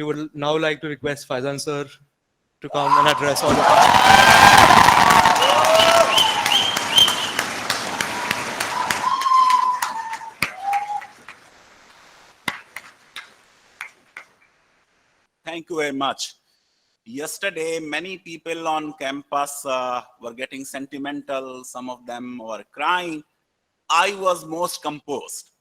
would now like to request Faizan sir to come and address all of us. Thank you very much. Yesterday, many people on campus were getting sentimental. Some of them were crying. I was most composed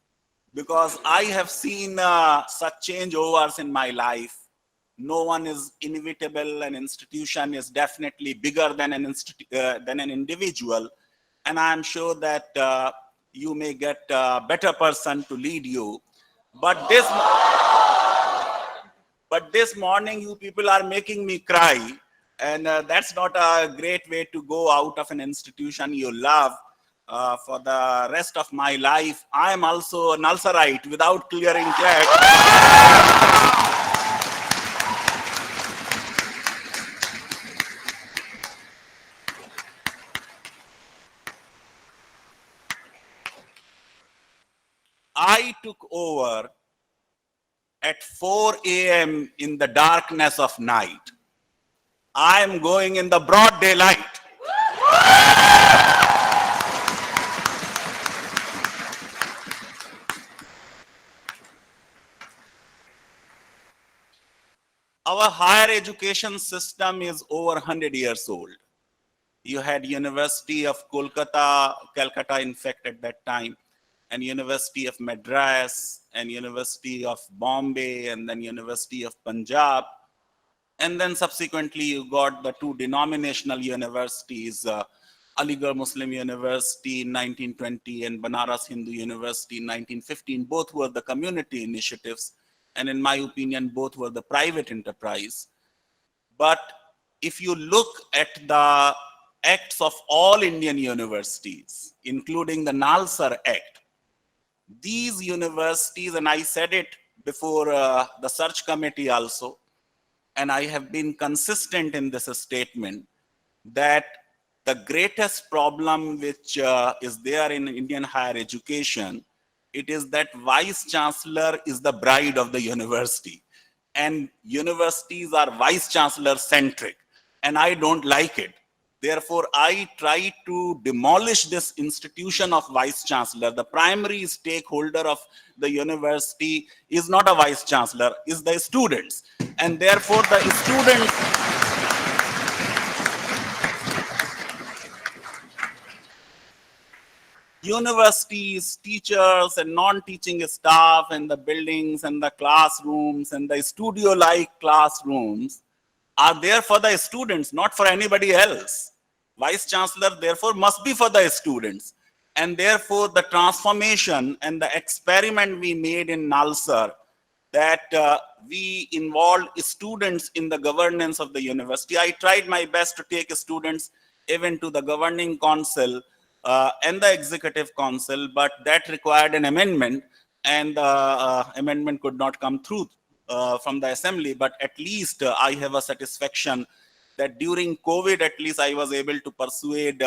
because I have seen such changeovers in my life. No one is inevitable. An institution is definitely bigger than an individual. And I'm sure that you may get a better person to lead you. But this morning, you people are making me cry. And that's not a great way to go out of an institution you love. For the rest of my life, I am also a NALSARite without clearing clear. I took over at 4 a.m. in the darkness of night. I am going in the broad daylight. Our higher education system is over 100 years old. You had University of Calcutta in fact at that time, and University of Madras, and University of Bombay, and then University of Punjab. And then subsequently you got the two denominational universities, Aligarh Muslim University in 1920 and Banaras Hindu University in 1915. Both were the community initiatives. And in my opinion, both were the private enterprise. But if you look at the acts of all Indian universities, including the NALSAR Act, these universities, and I said it before the search committee also, and I have been consistent in this statement, that the greatest problem which is there in Indian higher education, it is that vice chancellor is the bride of the university. And universities are vice chancellor centric, and I don't like it. Therefore, I try to demolish this institution of vice chancellor. The primary stakeholder of the university is not a vice chancellor, is the students. And therefore, the students, universities, teachers, and non-teaching staff, and the buildings, and the classrooms, and the studio-like classrooms are there for the students, not for anybody else. Vice Chancellor, therefore, must be for the students. And therefore, the transformation and the experiment we made in NALSAR, that we involved students in the governance of the university. I tried my best to take students even to the governing council and the executive council, but that required an amendment, and the amendment could not come through from the assembly. But at least I have a satisfaction that during COVID, at least I was able to persuade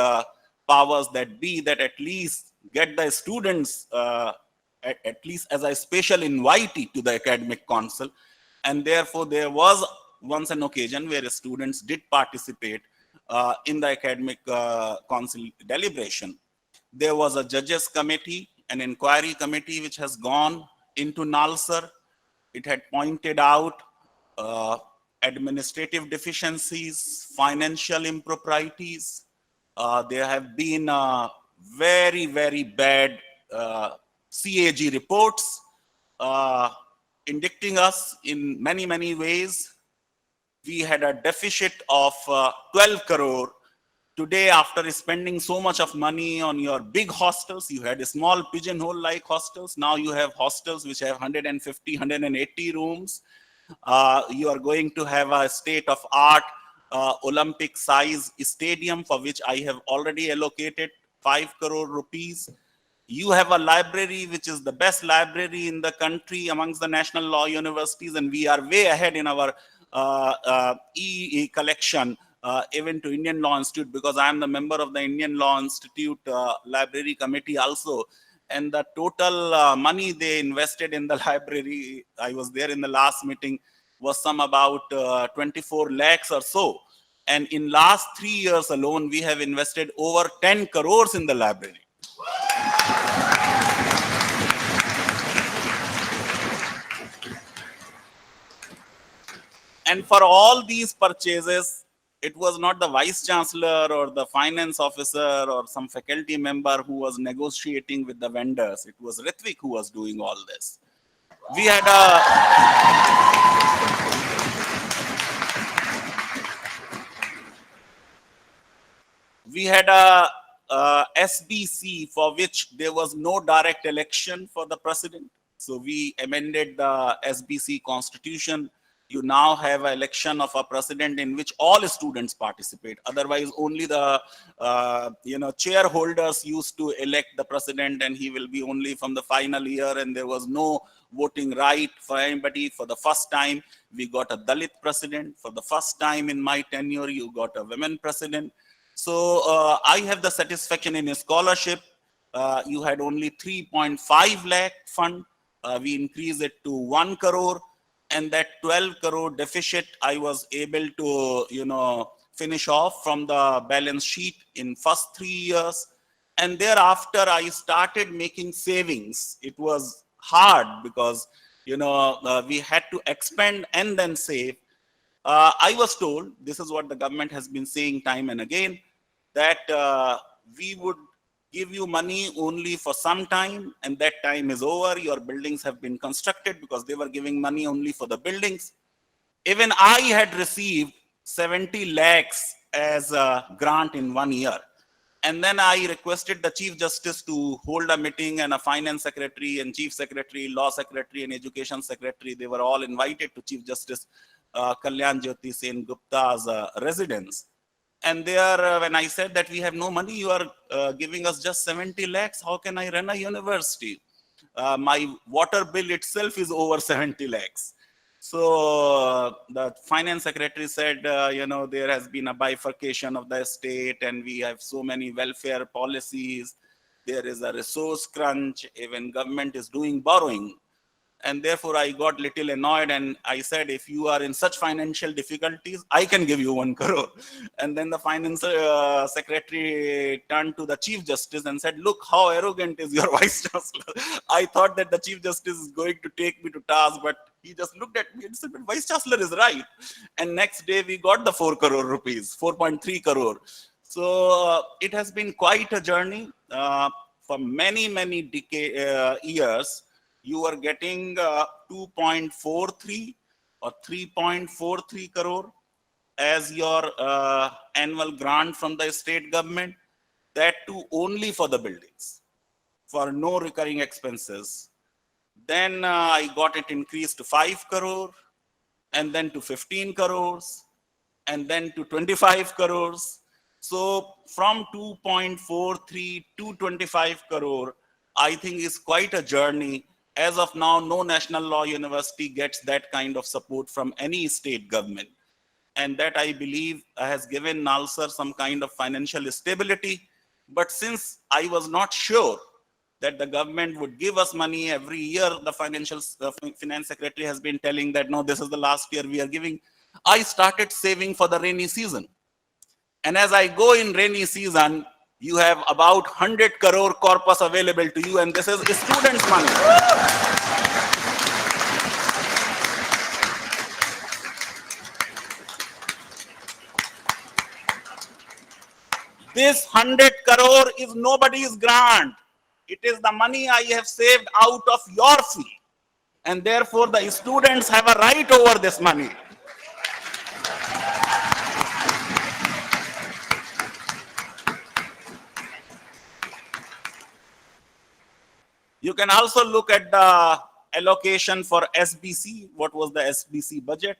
powers that be, that at least get the students at least as a special invitee to the academic council. And therefore, there was once an occasion where students did participate in the academic council deliberation. There was a judges committee, an inquiry committee, which has gone into NALSAR. It had pointed out administrative deficiencies, financial improprieties. There have been very, very bad CAG reports indicting us in many, many ways. We had a deficit of 12 crore. Today, after spending so much of money on your big hostels, you had small pigeonhole-like hostels. Now you have hostels which have 150, 180 rooms. You are going to have a state-of-art Olympic-size stadium, for which I have already allocated 5 crore rupees. You have a library which is the best library in the country amongst the national law universities, and we are way ahead in our e-collection, even to Indian Law Institute, because I am the member of the Indian Law Institute library committee also. And the total money they invested in the library, I was there in the last meeting, was some about 24 lakhs or so. And in last 3 years alone, we have invested over 10 crores in the library. And for all these purchases, it was not the vice chancellor or the finance officer or some faculty member who was negotiating with the vendors. It was Ritvik who was doing all this. We had a SBC for which there was no direct election for the president. So we amended the SBC constitution. You now have an election of a president in which all students participate. Otherwise, only the chairholders used to elect the president, and he will be only from the final year, and there was no voting right for anybody. For the first time, we got a Dalit president. For the first time in my tenure, you got a women president. So I have the satisfaction in a scholarship. You had only 3.5 lakh fund. We increased it to 1 crore. And that 12 crore deficit, I was able to, finish off from the balance sheet in first 3 years. And thereafter, I started making savings. It was hard because, we had to expand and then save. I was told, this is what the government has been saying time and again, that we would give you money only for some time, and that time is over. Your buildings have been constructed, because they were giving money only for the buildings. Even I had received 70 lakhs as a grant in 1 year. And then I requested the Chief Justice to hold a meeting, and a finance secretary and chief secretary, law secretary and education secretary, they were all invited to Chief Justice Kalyan Jyoti Sen Gupta's residence. And there, when I said that we have no money, you are giving us just 70 lakhs, how can I run a university? My water bill itself is over 70 lakhs. So the finance secretary said, there has been a bifurcation of the estate, and we have so many welfare policies. There is a resource crunch. Even government is doing borrowing. And therefore, I got little annoyed, and I said, if you are in such financial difficulties, I can give you 1 crore. And then the finance secretary turned to the Chief Justice and said, look, how arrogant is your vice chancellor. I thought that the Chief Justice is going to take me to task, but he just looked at me and said, vice chancellor is right. And next day, we got the 4 crore rupees, 4.3 crore. So it has been quite a journey for many, many years. You are getting 2.43 or 3.43 crore as your annual grant from the state government, that too only for the buildings, for no recurring expenses. Then I got it increased to 5 crore, and then to 15 crores, and then to 25 crores. So from 2.43 to 25 crore, I think is quite a journey. As of now, no national law university gets that kind of support from any state government. And that, I believe, has given NALSAR some kind of financial stability. But since I was not sure that the government would give us money every year, the finance secretary has been telling that, no, this is the last year we are giving. I started saving for the rainy season. And as I go in rainy season, you have about 100 crore corpus available to you, and this is students' money. This 100 crore is nobody's grant. It is the money I have saved out of your fee. And therefore, the students have a right over this money. You can also look at the allocation for SBC. What was the SBC budget?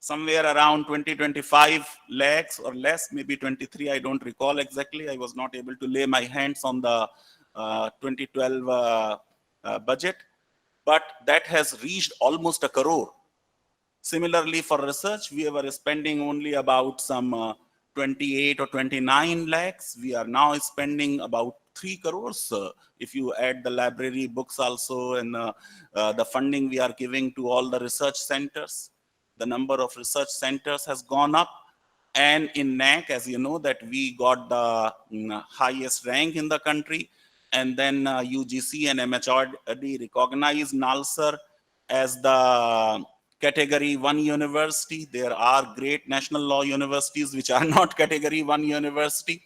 Somewhere around 20-25 lakhs or less, maybe 23. I don't recall exactly. I was not able to lay my hands on the 2012 budget, but that has reached almost 1 crore. Similarly, for research, we were spending only about some 28 or 29 lakhs. We are now spending about 3 crores. If you add the library books also, and the funding we are giving to all the research centers. The number of research centers has gone up. And in NAC, as you know, that we got the highest rank in the country. And then UGC and MHRD recognized NALSAR as the category 1 university. There are great national law universities which are not category 1 university.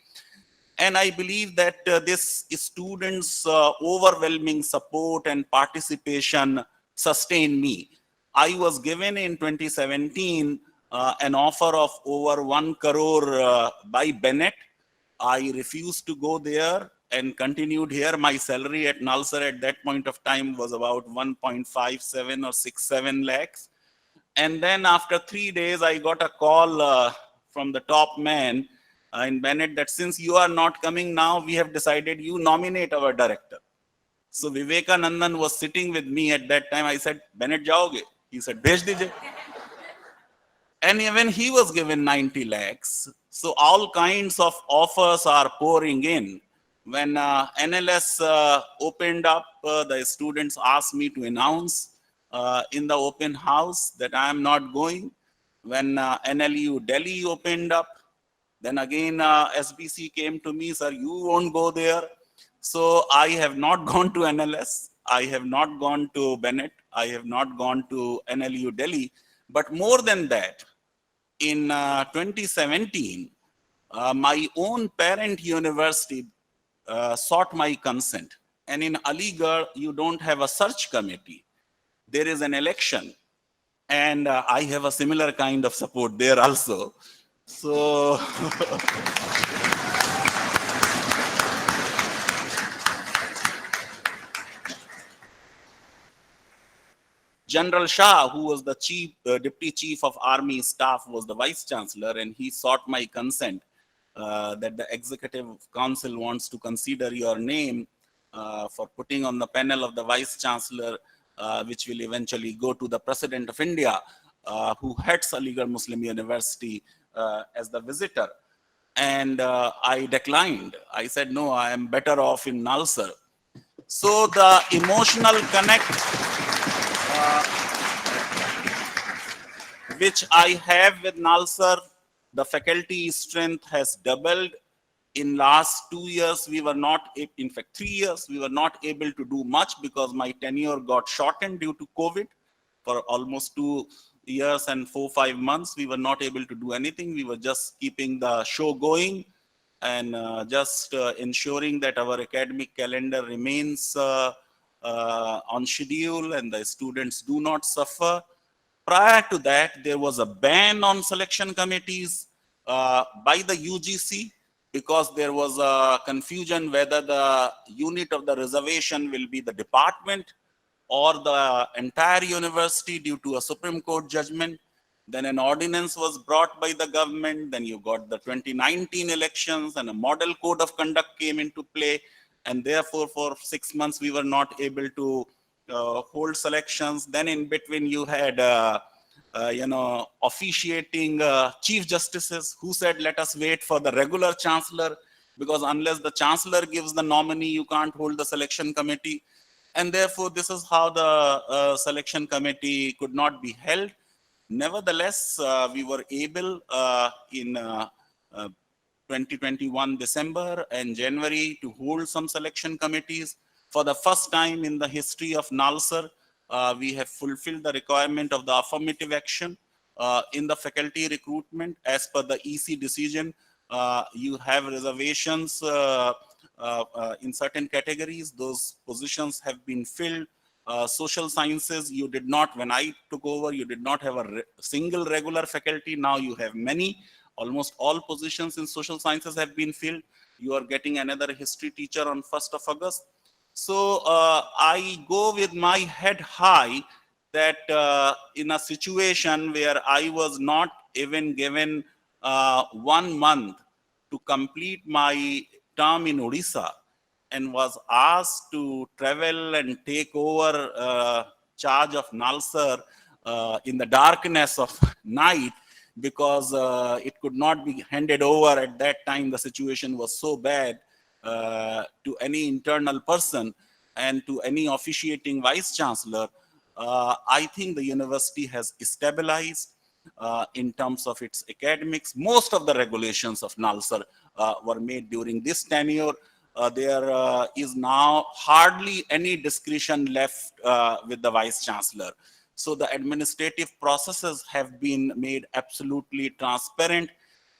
And I believe that this students' overwhelming support and participation sustained me. I was given in 2017 an offer of over 1 crore by Bennett. I refused to go there and continued here. My salary at NALSAR at that point of time was about 1.57 or 67 lakhs. And then after 3 days, I got a call from the top man in Bennett that since you are not coming now, we have decided you nominate our director. So Vivekanandan was sitting with me at that time. I said, Bennett jaoge? He said, bhej dije. And even he was given 90 lakhs. So all kinds of offers are pouring in. When NLS opened up, the students asked me to announce in the open house that I am not going. When NLU Delhi opened up, then again SBC came to me, sir, you won't go there. So I have not gone to NLS. I have not gone to Bennett. I have not gone to NLU Delhi. But more than that, in 2017, my own parent university sought my consent. And in Aligarh, you don't have a search committee. There is an election. And I have a similar kind of support there also. So General Shah, who was the deputy chief of army staff, was the vice chancellor, and he sought my consent that the executive council wants to consider your name for putting on the panel of the vice chancellor, which will eventually go to the president of India, who heads Aligarh Muslim University as the visitor. And I declined. I said, no, I am better off in NALSAR. So the emotional connect which I have with NALSAR, the faculty strength has doubled. In last 2 years, we were not, in fact, 3 years, we were not able to do much because my tenure got shortened due to COVID. For almost 2 years and 4-5 months, we were not able to do anything. We were just keeping the show going and just ensuring that our academic calendar remains on schedule and the students do not suffer. Prior to that, there was a ban on selection committees by the UGC because there was a confusion whether the unit of the reservation will be the department or the entire university due to a Supreme Court judgment. Then an ordinance was brought by the government. Then you got the 2019 elections and a model code of conduct came into play. And therefore, for 6 months, we were not able to hold selections. Then in between, you had, officiating chief justices who said, let us wait for the regular chancellor, because unless the chancellor gives the nominee, you can't hold the selection committee. And therefore, this is how the selection committee could not be held. Nevertheless, we were able in 2021 December and January to hold some selection committees. For the first time in the history of NALSAR, we have fulfilled the requirement of the affirmative action in the faculty recruitment. As per the EC decision, you have reservations in certain categories. Those positions have been filled. Social sciences, you did not, when I took over, you did not have a single regular faculty. Now you have many. Almost all positions in social sciences have been filled. You are getting another history teacher on 1st of August. So I go with my head high that in a situation where I was not even given 1 month to complete my term in Odisha, and was asked to travel and take over charge of NALSAR in the darkness of night, because it could not be handed over at that time. The situation was so bad to any internal person and to any officiating vice chancellor. I think the university has stabilized. in terms of its academics. Most of the regulations of NALSAR were made during this tenure. There is now hardly any discretion left with the Vice Chancellor. So the administrative processes have been made absolutely transparent.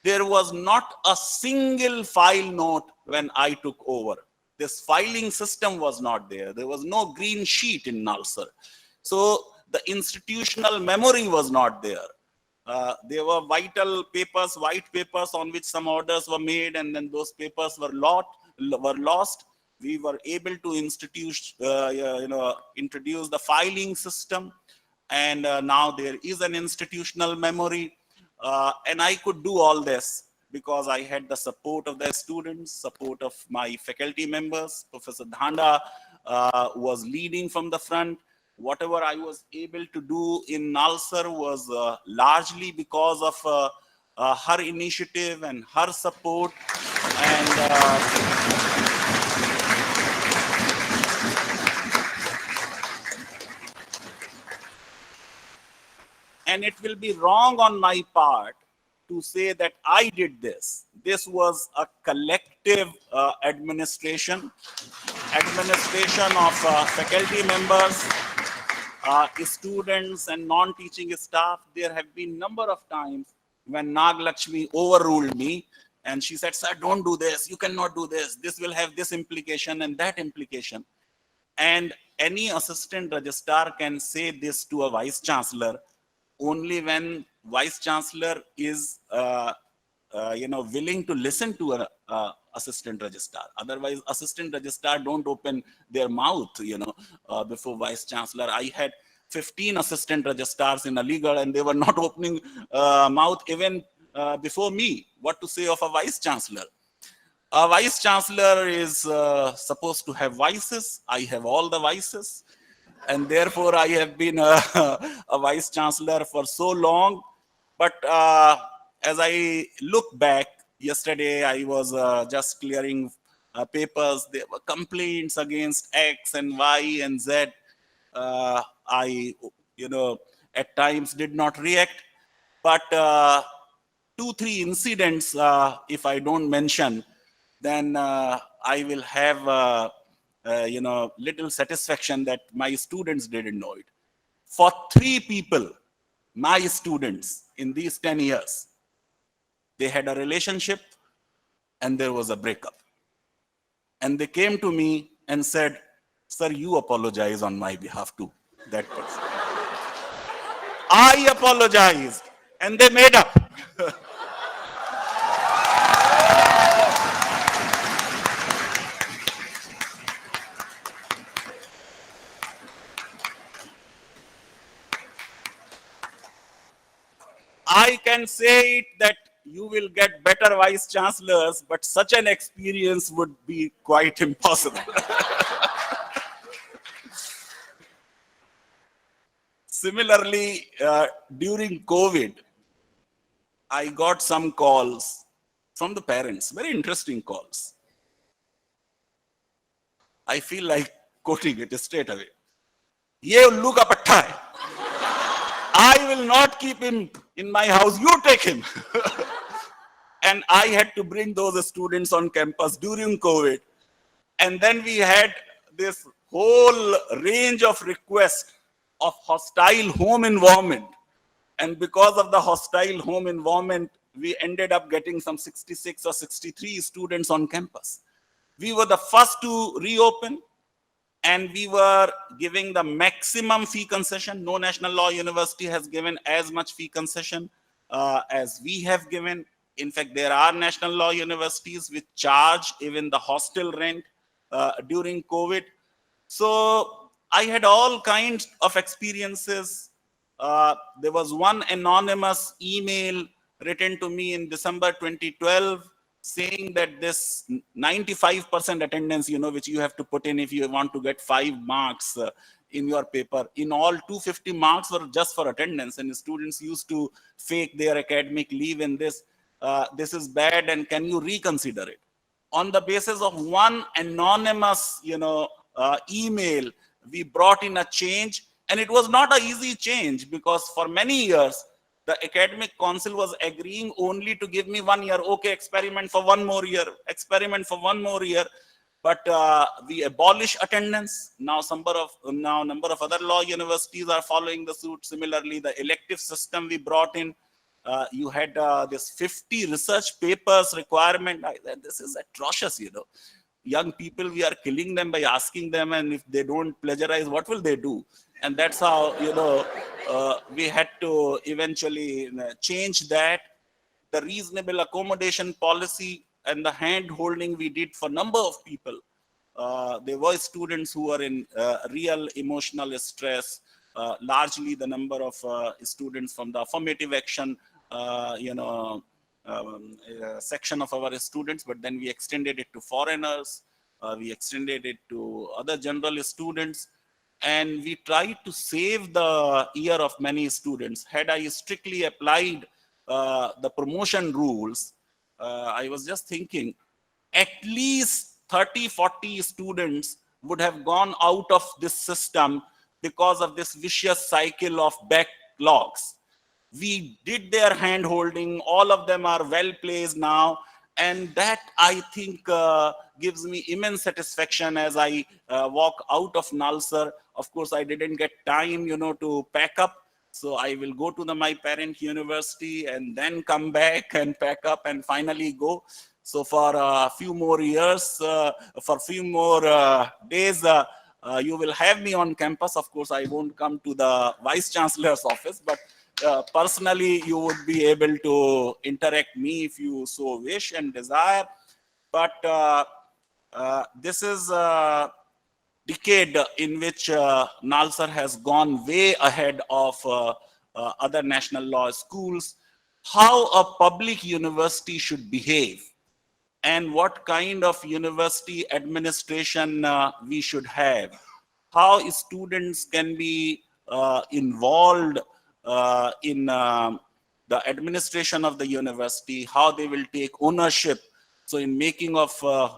There was not a single file note when I took over. This filing system was not there. There was no green sheet in NALSAR. So the institutional memory was not there. There were vital papers, white papers on which some orders were made, and then those papers were lost. We were able to introduce the filing system, and now there is an institutional memory. And I could do all this because I had the support of the students, support of my faculty members. Professor Dhanda was leading from the front. Whatever I was able to do in NALSAR was largely because of her initiative and her support. And it will be wrong on my part to say that I did this. This was a collective administration of faculty members, students and non-teaching staff. There have been number of times when Naglakshmi overruled me and she said, sir, don't do this. You cannot do this. This will have this implication and that implication. And any assistant registrar can say this to a vice chancellor only when vice chancellor is willing to listen to an assistant registrar. Otherwise, assistant registrar don't open their mouth, before vice chancellor. I had 15 assistant registrars in Aligarh, and they were not opening mouth even before me. What to say of a vice chancellor? A vice chancellor is supposed to have vices. I have all the vices. And therefore, I have been a vice chancellor for so long. But as I look back, yesterday I was just clearing papers. There were complaints against X and Y and Z. I, at times did not react. But 2-3 incidents, if I don't mention, then I will have little satisfaction that my students didn't know it. For 3 people, my students in these 10 years, they had a relationship and there was a breakup. And they came to me and said, sir, you apologize on my behalf to that person. I apologized and they made up. I can say it that you will get better vice chancellors, but such an experience would be quite impossible. Similarly, during COVID, I got some calls from the parents, very interesting calls. I feel like quoting it straight away. Ye ullu ka patta hai. I will not keep him in my house, you take him. And I had to bring those students on campus during COVID. And then we had this whole range of requests of hostile home environment. And because of the hostile home environment, we ended up getting some 66 or 63 students on campus. We were the first to reopen. And we were giving the maximum fee concession. No national law university has given as much fee concession as we have given. In fact, there are national law universities which charge even the hostel rent during COVID. So I had all kinds of experiences. There was one anonymous email written to me in December 2012 saying that this 95% attendance, which you have to put in if you want to get 5 marks in your paper, in all 250 marks were just for attendance, and students used to fake their academic leave in this. This is bad, and can you reconsider it? On the basis of one anonymous, email, we brought in a change, and it was not an easy change because for many years, The academic council was agreeing only to give me 1 year. Okay, experiment for 1 more year, experiment for 1 more year. But we abolish attendance. Now number of other law universities are following the suit. Similarly, the elective system we brought in. You had this 50 research papers requirement. This is atrocious, you know. Young people, we are killing them by asking them, and if they don't plagiarize, what will they do? And that's how, you know, we had to eventually change that. The reasonable accommodation policy and the hand holding we did for number of people. There were students who were in real emotional stress, largely the number of students from the affirmative action, section of our students, but then we extended it to foreigners, we extended it to other general students, and we tried to save the year of many students. Had I strictly applied the promotion rules, I was just thinking, at least 30-40 students would have gone out of this system because of this vicious cycle of backlogs. We did their hand holding, all of them are well placed now, and that I think gives me immense satisfaction as I walk out of NALSAR. Of course, I didn't get time, you know, to pack up. So I will go to my parent university and then come back and pack up and finally go. So for a few more years, for a few more days, you will have me on campus. Of course, I won't come to the Vice Chancellor's office, but personally, you would be able to interact me if you so wish and desire. But this is a decade in which NALSAR has gone way ahead of other national law schools. How a public university should behave and what kind of university administration we should have, how students can be involved in the administration of the university, how they will take ownership. So in making of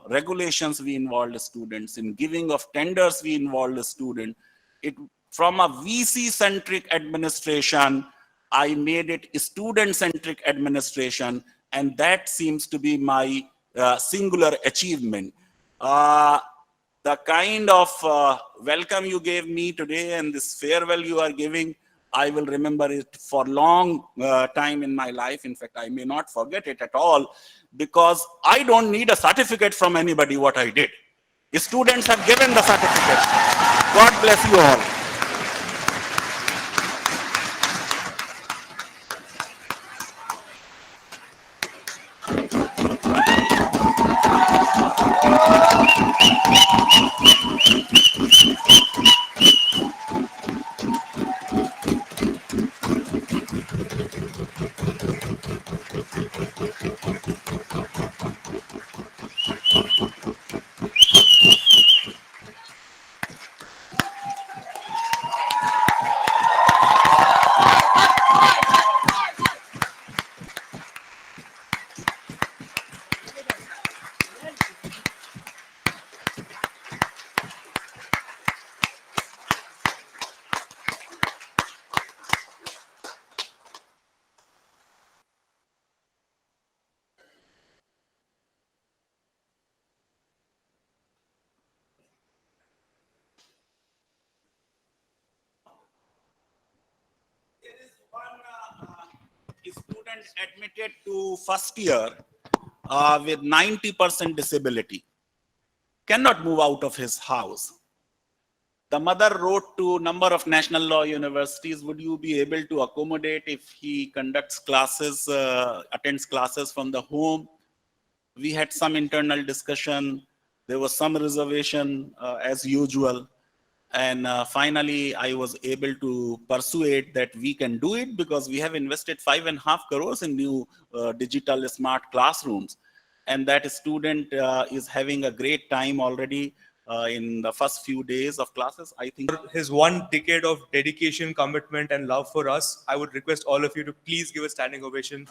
regulations, we involve the students. In giving of tenders, we involve the student. From a VC-centric administration, I made it student-centric administration, and that seems to be my singular achievement. The kind of welcome you gave me today and this farewell you are giving, I will remember it for long time in my life. In fact, I may not forget it at all, because I don't need a certificate from anybody what I did. The students have given the certificate. God bless you all. Student admitted to first year with 90% disability cannot move out of his house. The mother wrote to number of national law universities, would you be able to accommodate if he conducts classes, attends classes from the home? We had some internal discussion. There was some reservation as usual. And finally, I was able to persuade that we can do it, because we have invested 5.5 crores in new digital smart classrooms. And that student is having a great time already in the first few days of classes. I think His 1 decade of dedication, commitment, and love for us, I would request all of you to please give a standing ovation.